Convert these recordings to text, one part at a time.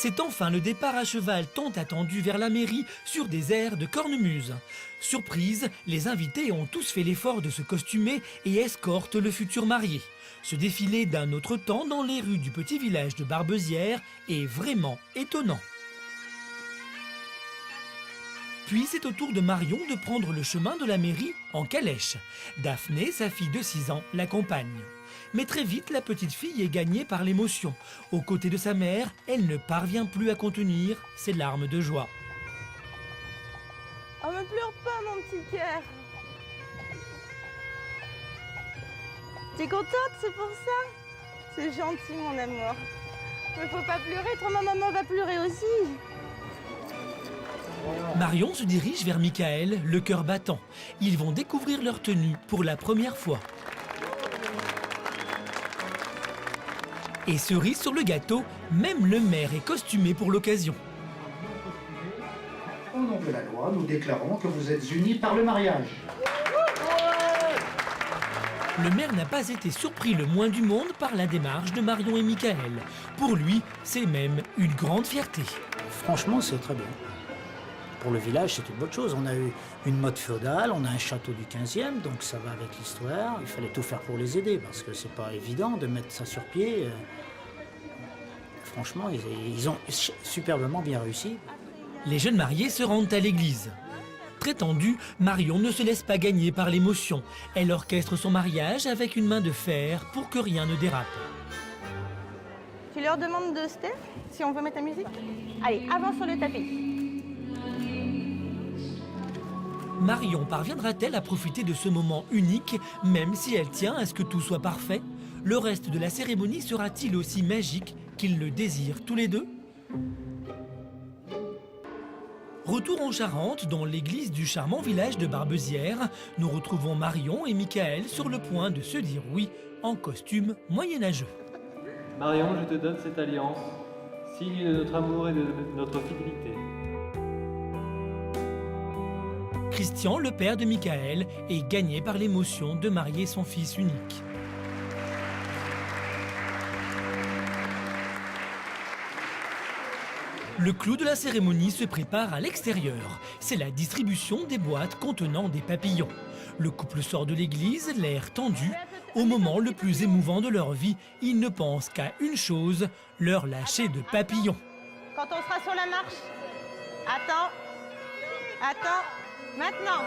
C'est enfin le départ à cheval tant attendu vers la mairie sur des airs de cornemuse. Surprise, les invités ont tous fait l'effort de se costumer et escortent le futur marié. Ce défilé d'un autre temps dans les rues du petit village de Barbezières est vraiment étonnant. Puis c'est au tour de Marion de prendre le chemin de la mairie en calèche. Daphné, sa fille de 6 ans, l'accompagne. Mais très vite, la petite fille est gagnée par l'émotion. Aux côtés de sa mère, elle ne parvient plus à contenir ses larmes de joie. Oh, me pleure pas, mon petit cœur. T'es contente, c'est pour ça? C'est gentil, mon amour. Mais faut pas pleurer, toi, ma maman va pleurer aussi. Marion se dirige vers Michael, le cœur battant. Ils vont découvrir leur tenue pour la première fois. Et cerise sur le gâteau, même le maire est costumé pour l'occasion. Au nom de la loi, nous déclarons que vous êtes unis par le mariage. Le maire n'a pas été surpris le moins du monde par la démarche de Marion et Michael. Pour lui, c'est même une grande fierté. Franchement, c'est très bien. Pour le village, c'est une bonne chose. On a eu une mode féodale, on a un château du 15e, donc ça va avec l'histoire. Il fallait tout faire pour les aider, parce que c'est pas évident de mettre ça sur pied. Franchement, ils ont superbement bien réussi. Les jeunes mariés se rendent à l'église. Très tendue, Marion ne se laisse pas gagner par l'émotion. Elle orchestre son mariage avec une main de fer pour que rien ne dérape. Tu leur demandes de Steph si on veut mettre la musique? Allez, avance sur le tapis. Marion parviendra-t-elle à profiter de ce moment unique, même si elle tient à ce que tout soit parfait? Le reste de la cérémonie sera-t-il aussi magique qu'ils le désirent tous les deux? Retour en Charente, dans l'église du charmant village de Barbezières, nous retrouvons Marion et Michael sur le point de se dire oui en costume moyenâgeux. Marion, je te donne cette alliance, signe de notre amour et de notre fidélité. Christian, le père de Michael, est gagné par l'émotion de marier son fils unique. Le clou de la cérémonie se prépare à l'extérieur. C'est la distribution des boîtes contenant des papillons. Le couple sort de l'église, l'air tendu. Au moment le plus émouvant de leur vie, ils ne pensent qu'à une chose, leur lâcher de papillons. Quand on sera sur la marche. Attends. Attends. Maintenant.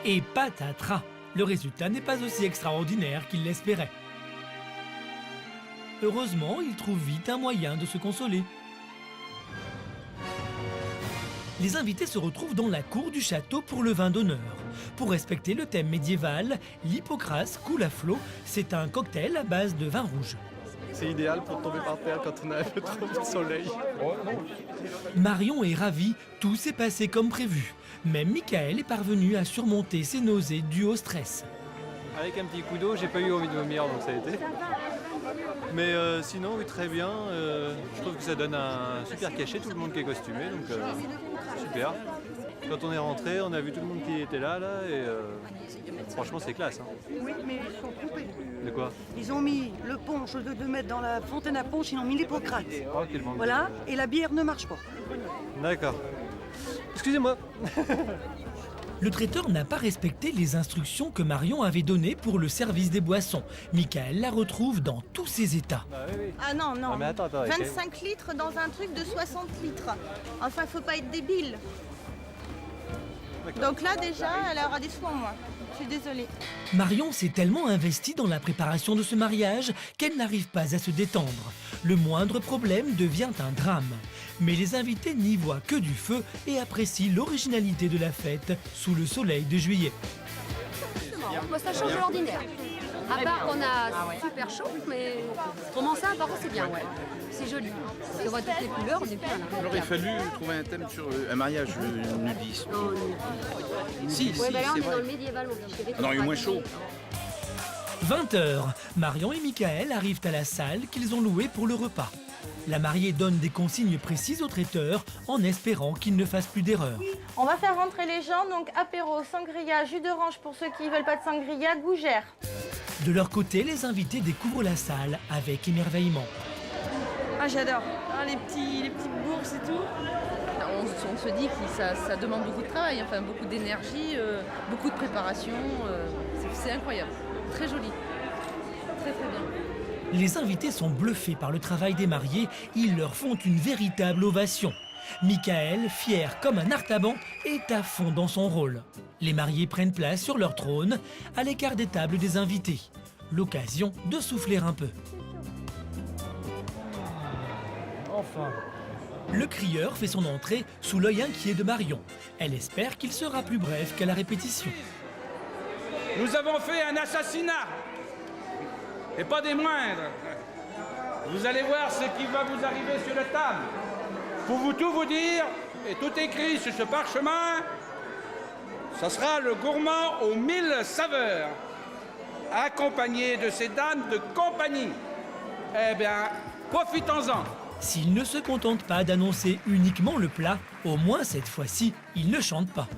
Et patatras, le résultat n'est pas aussi extraordinaire qu'ils l'espéraient. Heureusement, ils trouvent vite un moyen de se consoler. Les invités se retrouvent dans la cour du château pour le vin d'honneur. Pour respecter le thème médiéval, l'hypocrase coule à flot. C'est un cocktail à base de vin rouge. C'est idéal pour tomber par terre quand on a un peu trop de soleil. Marion est ravie, tout s'est passé comme prévu. Même Michael est parvenu à surmonter ses nausées dues au stress. Avec un petit coup d'eau, j'ai pas eu envie de vomir, donc ça a été. Mais sinon, oui, très bien. Je trouve que ça donne un super cachet, tout le monde qui est costumé, donc super. Quand on est rentré, on a vu tout le monde qui était là et franchement, c'est classe. Hein. Oui, mais ils sont trompés. De quoi? Ils ont mis le punch, au lieu de mettre dans la fontaine à punch, ils ont mis l'Hippocrate. Oh, quel manque. Voilà, et la bière ne marche pas. D'accord. Excusez-moi. Le traiteur n'a pas respecté les instructions que Marion avait données pour le service des boissons. Michael la retrouve dans tous ses états. Bah oui, oui. Ah non, non. Ah, mais attends, 25 litres dans un truc de 60 litres. Enfin, faut pas être débile. Donc là, déjà, elle aura des soins, moi. Je suis désolée. Marion s'est tellement investie dans la préparation de ce mariage qu'elle n'arrive pas à se détendre. Le moindre problème devient un drame. Mais les invités n'y voient que du feu et apprécient l'originalité de la fête sous le soleil de juillet. Moi, ça change de l'ordinaire. À part qu'on a super chaud, mais autrement ça, par contre, c'est bien, ouais. C'est joli. On voit toutes les couleurs, on est plein. Il aurait fallu trouver un thème sur un mariage nudiste. Non, Si, ouais, bah là, on c'est est dans vrai. le médiéval, mon petit. On aurait eu moins chaud. 20h, Marion et Michael arrivent à la salle qu'ils ont louée pour le repas. La mariée donne des consignes précises au traiteur en espérant qu'il ne fasse plus d'erreur. On va faire rentrer les gens, donc apéro, sangria, jus d'orange pour ceux qui ne veulent pas de sangria, gougère. De leur côté, les invités découvrent la salle avec émerveillement. Ah, j'adore. Ah, les petites bourses et tout. On se dit que ça demande beaucoup de travail, enfin beaucoup d'énergie, beaucoup de préparation. C'est incroyable. Très joli. Très très bien. Les invités sont bluffés par le travail des mariés. Ils leur font une véritable ovation. Michael, fier comme un artaban, est à fond dans son rôle. Les mariés prennent place sur leur trône, à l'écart des tables des invités. L'occasion de souffler un peu. Enfin. Le crieur fait son entrée sous l'œil inquiet de Marion. Elle espère qu'il sera plus bref qu'à la répétition. Nous avons fait un assassinat, et pas des moindres. Vous allez voir ce qui va vous arriver sur la table. Pour vous tout vous dire, et tout écrit sur ce parchemin, ça sera le gourmand aux 1000 saveurs, accompagné de ces dames de compagnie. Eh bien, profitons-en. S'ils ne se contentent pas d'annoncer uniquement le plat, au moins cette fois-ci, ils ne chantent pas.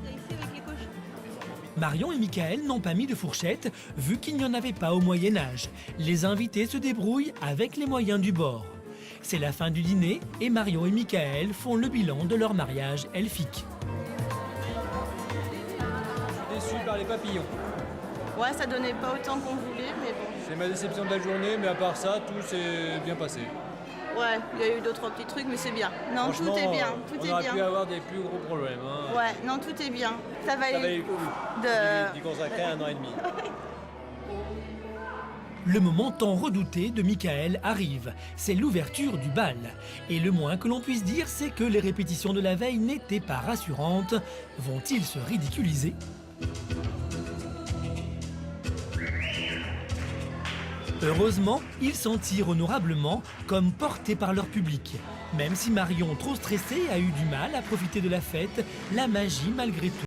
Marion et Michael n'ont pas mis de fourchette, vu qu'il n'y en avait pas au Moyen-Âge. Les invités se débrouillent avec les moyens du bord. C'est la fin du dîner et Marion et Michael font le bilan de leur mariage elfique. Je suis déçu par les papillons. Ouais, ça donnait pas autant qu'on voulait, mais bon. C'est ma déception de la journée, mais à part ça, tout s'est bien passé. Ouais, il y a eu 2-3 petits trucs, mais c'est bien. Non, tout est bien, tout on est aurait bien. pu avoir des plus gros problèmes. Hein. Ouais, non, tout est bien. Ça va Ça aller. valait le coup d'y consacrer 1 an et demi. Le moment tant redouté de Michael arrive. C'est l'ouverture du bal. Et le moins que l'on puisse dire, c'est que les répétitions de la veille n'étaient pas rassurantes. Vont-ils se ridiculiser ? Heureusement, ils s'en tirent honorablement, comme portés par leur public. Même si Marion, trop stressée, a eu du mal à profiter de la fête, la magie malgré tout